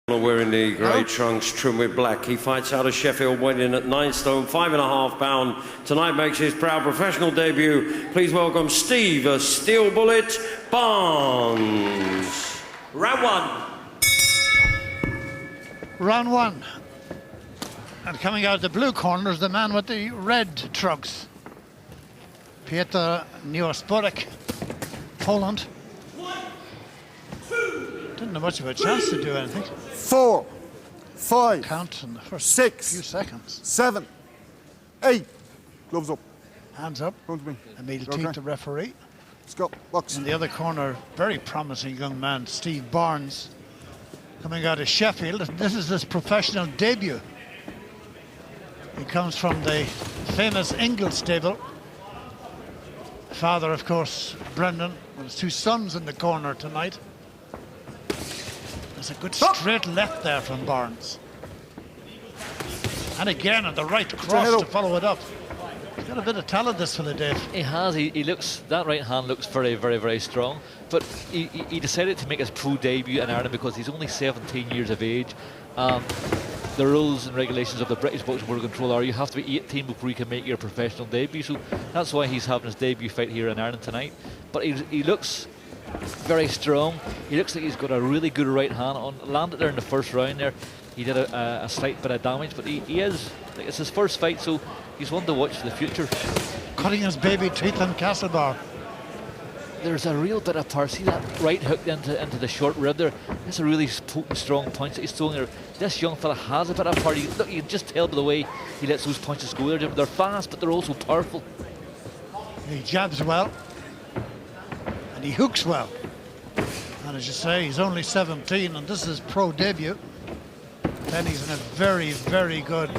Wearing the grey trunks trimmed with black. He fights out of Sheffield, weighing in at 9 stone, 5.5 pounds. Tonight makes his proud professional debut. Please welcome Steve, a Steel Bullet Barnes. Round one. Round one. And coming out of the blue corner is the man with the red trunks. Piotr Niesporek, Poland. Didn't have much of a chance to do anything. 4, 5, count in the first 6, few seconds. 7, 8. Gloves up. Hands up. Come to me. Emil Okay. Teague, the referee. Let's go. Box. In the other corner, very promising young man, Steve Barnes, coming out of Sheffield. This is his professional debut. He comes from the famous Ingle stable. Father, of course, Brendan, with his two sons in the corner tonight. There's a good straight left there from Barnes. And again on the right cross to follow it up. He's got a bit of talent, this fella, Dave. He has. He looks, that right hand looks very, very, very strong. But he decided to make his pro debut in Ireland because he's only 17 years of age. The rules and regulations of the British Boxing World Control are you have to be 18 before you can make your professional debut. So that's why he's having his debut fight here in Ireland tonight. But he looks very strong. He looks like he's got a really good right hand on. Landed there in the first round there. He did a slight bit of damage, but he is, like, it's his first fight, so he's one to watch for the future. Cutting his baby teeth on Castlebar. There's a real bit of power. See that right hook into the short rib there? That's a really potent, strong punch that he's throwing there. This young fella has a bit of power. Look, you can just tell by the way he lets those punches go there. They're fast, but they're also powerful. He jabs well. And he hooks well. And as you say, he's only 17 and this is his pro debut. Then he's in a very, very good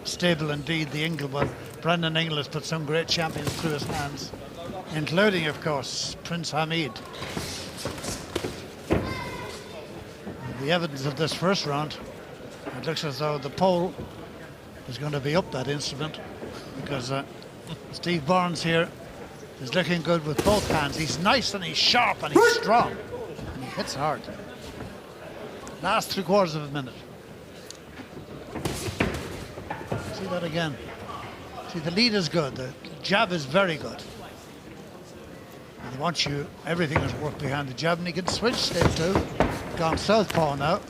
stable indeed, the Ingle one. Brendan Ingle has put some great champions through his hands, including, of course, Prince Hamid. And the evidence of this first round, it looks as though the pole is going to be up that instrument because Steve Barnes here is looking good with both hands. He's nice and he's sharp and he's strong and he hits hard. Last 3/4 of a minute. See that again. See, the lead is good. The jab is very good. And once everything is worked behind the jab, and he can switch step too. Gone southpaw now.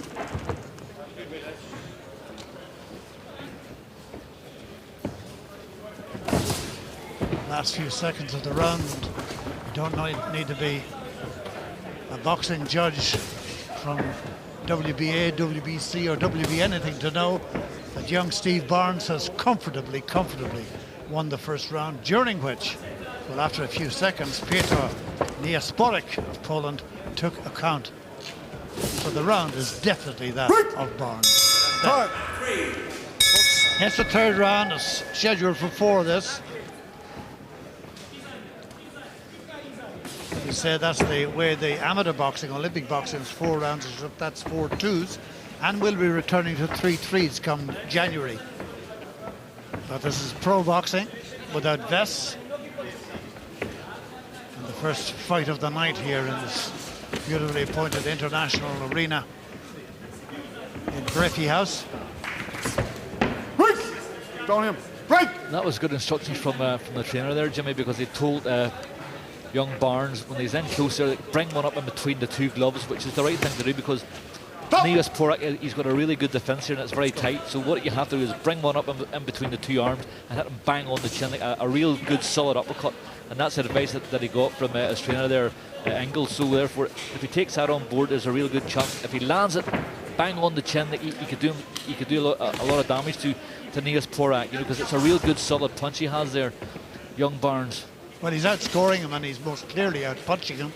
Last few seconds of the round. You don't need to be a boxing judge from WBA, WBC or WB anything to know that young Steve Barnes has comfortably won the first round, during which, well, after a few seconds, Piotr Niesporek of Poland took a count. So the round is definitely that of Barnes. It's the third round. It's scheduled for 4 of this. You say that's the way the amateur boxing, Olympic boxing is 4 rounds, that's 4 twos, and we'll be returning to 3 threes come January. But this is pro boxing without vests. And the first fight of the night here in this beautifully appointed international arena in Breathie House. Break! Down him. Break! That was good instructions from the trainer there, Jimmy, because he told young Barnes when he's in closer, bring one up in between the 2 gloves, which is the right thing to do because Niesporek, he's got a really good defence here and it's very tight. So what you have to do is bring one up in between the 2 arms and hit him bang on the chin, like a real good solid uppercut. And that's the advice that he got from his trainer there, Engel. So therefore, if he takes that on board, there's a real good chance. If he lands it bang on the chin, that he could do a lot of damage to Niesporek, you know, because it's a real good solid punch he has there, young Barnes. Well, he's outscoring him and he's most clearly out-punching him.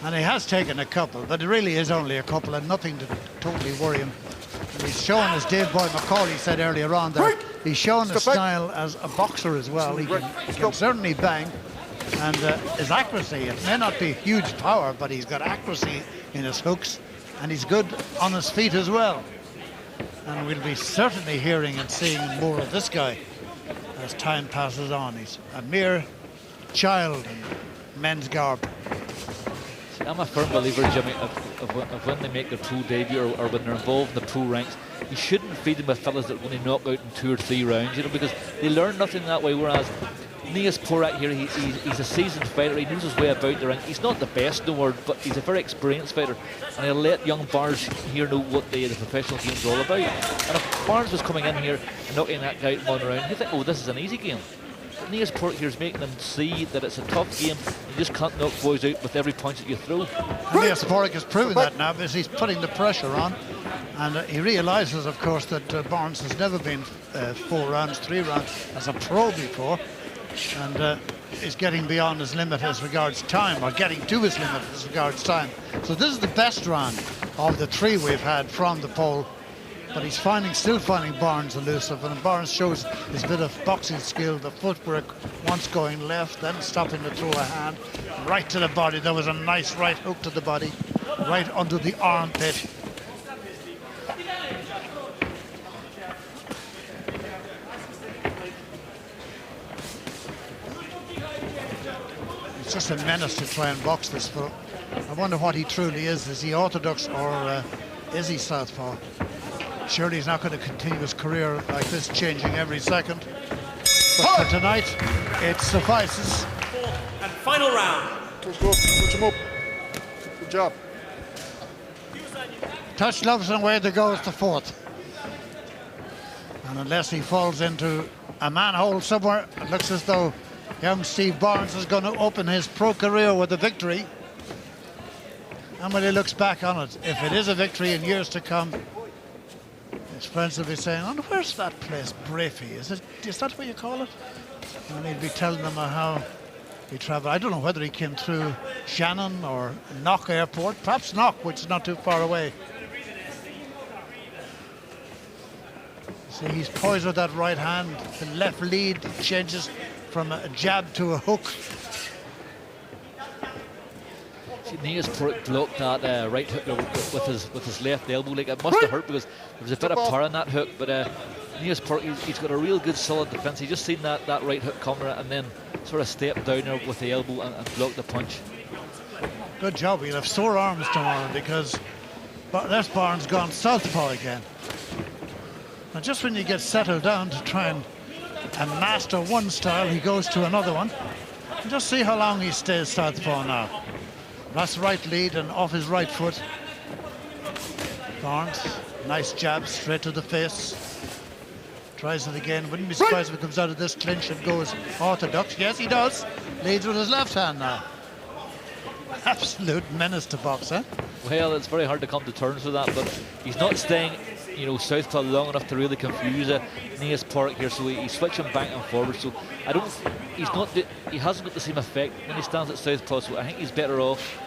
And he has taken a couple, but it really is only a couple and nothing to totally worry him. And he's shown, as Dave Boy McCauley said earlier on there, he's shown his style as a boxer as well. He can certainly bang. And his accuracy, it may not be huge power, but he's got accuracy in his hooks. And he's good on his feet as well. And we'll be certainly hearing and seeing more of this guy as time passes on. He's a mere child in men's garb. I'm a firm believer, Jimmy, of when they make their pro debut or when they're involved in the pro ranks, you shouldn't feed them with fellas that are going to knock out in 2 or 3 rounds, you know, because they learn nothing that way. Whereas Niesporek here, he's a seasoned fighter. He knows his way about the ring. He's not the best in the world, but he's a very experienced fighter, and he'll let young Barnes here know what the professional game's all about. And if Barnes was coming in here and knocking that guy out 1 round, you think, oh, this is an easy game. Niesporek here is making them see that it's a tough game. You just can't knock boys out with every punch that you throw. And Niesporek is proving that now because he's putting the pressure on, and he realises, of course, that Barnes has never been 4 rounds, 3 rounds as a pro before, and is getting beyond his limit as regards time, or getting to his limit as regards time. So this is the best round of the 3 we've had from the pole. But he's still finding Barnes elusive, and Barnes shows his bit of boxing skill, the footwork, once going left, then stopping to throw a hand, right to the body. There was a nice right hook to the body, right under the armpit. It's just a menace to try and box this fellow. I wonder what he truly is. Is he orthodox or is he southpaw? Surely he's not going to continue his career like this, changing every second. But for tonight, it suffices. Fourth and final round. Let's go. Switch him up. Good job. Touch gloves and away they go. It's the 4th. And unless he falls into a manhole somewhere, it looks as though young Steve Barnes is going to open his pro career with a victory. And when he looks back on it, if it is a victory in years to come, his friends will be saying, oh, where's that place, Brafey? Is that what you call it? And he'll be telling them how he travelled. I don't know whether he came through Shannon or Knock Airport, perhaps Knock, which is not too far away. See, he's poised with that right hand. The left lead changes from a jab to a hook. Niesporek blocked that right hook with his left elbow. Like, it must have hurt because there was a bit of power in that hook. But Niesporek, he's got a real good solid defence. He just seen that right hook coming and then sort of stepped down there with the elbow and blocked the punch. Good job. He'll have sore arms tomorrow because this Barnes gone southpaw again. And just when you get settled down to try and master one style, he goes to another one. And just see how long he stays southpaw now. That's right lead and off his right foot. Barnes, nice jab straight to the face. Tries it again. Wouldn't be surprised if he comes out of this clinch and goes orthodox. Yes, he does. Leads with his left hand now. Absolute menace to box, eh? Well, it's very hard to come to terms with that, but he's not staying, you know, southpaw long enough to really confuse Niesporek here, so he's switching back and forward. So he hasn't got the same effect when he stands at southpaw. So I think he's better off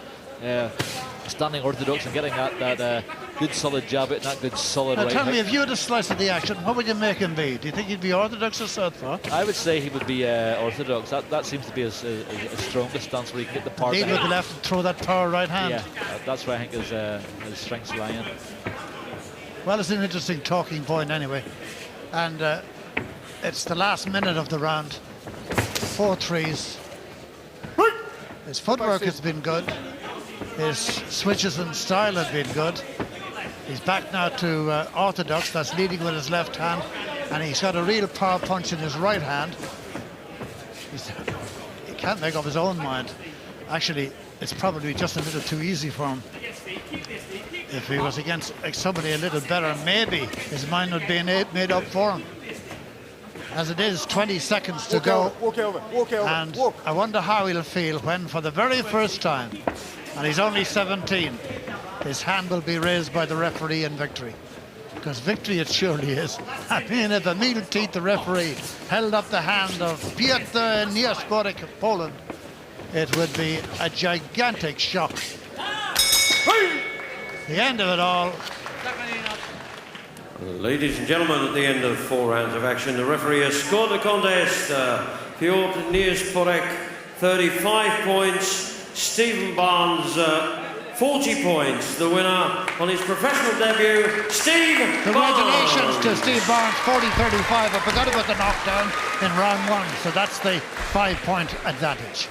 standing orthodox and getting that good solid jab out and that good solid right hook. Tell me, if you had a slice of the action, what would you make him be? Do you think he'd be orthodox or southpaw? I would say he would be orthodox. That seems to be his strongest stance, where he can get the power. Lead with the left and throw that power right hand. Yeah, that's where I think his strengths lie in. Well, it's an interesting talking point anyway. And it's the last minute of the round. 4 threes. His footwork has been good. His switches and style have been good. He's back now to orthodox. That's leading with his left hand. And he's got a real power punch in his right hand. He can't make up his own mind. Actually, it's probably just a little too easy for him. If he was against somebody a little better, maybe his mind would be made up for him. As it is, 20 seconds to go. Walk over. And I wonder how he'll feel when, for the very first time, and he's only 17, his hand will be raised by the referee in victory. Because victory it surely is. I mean, if Emil Teat, the referee, held up the hand of Piotr Niesporek of Poland, it would be a gigantic shock. The end of it all. Ladies and gentlemen, at the end of 4 rounds of action, the referee has scored the contest. Piotr Niesporek, 35 points. Stephen Barnes, 40 points. The winner on his professional debut, Steve Barnes. Congratulations to Steve Barnes, 40-35. I forgot about the knockdown in round 1, so that's the 5-point advantage.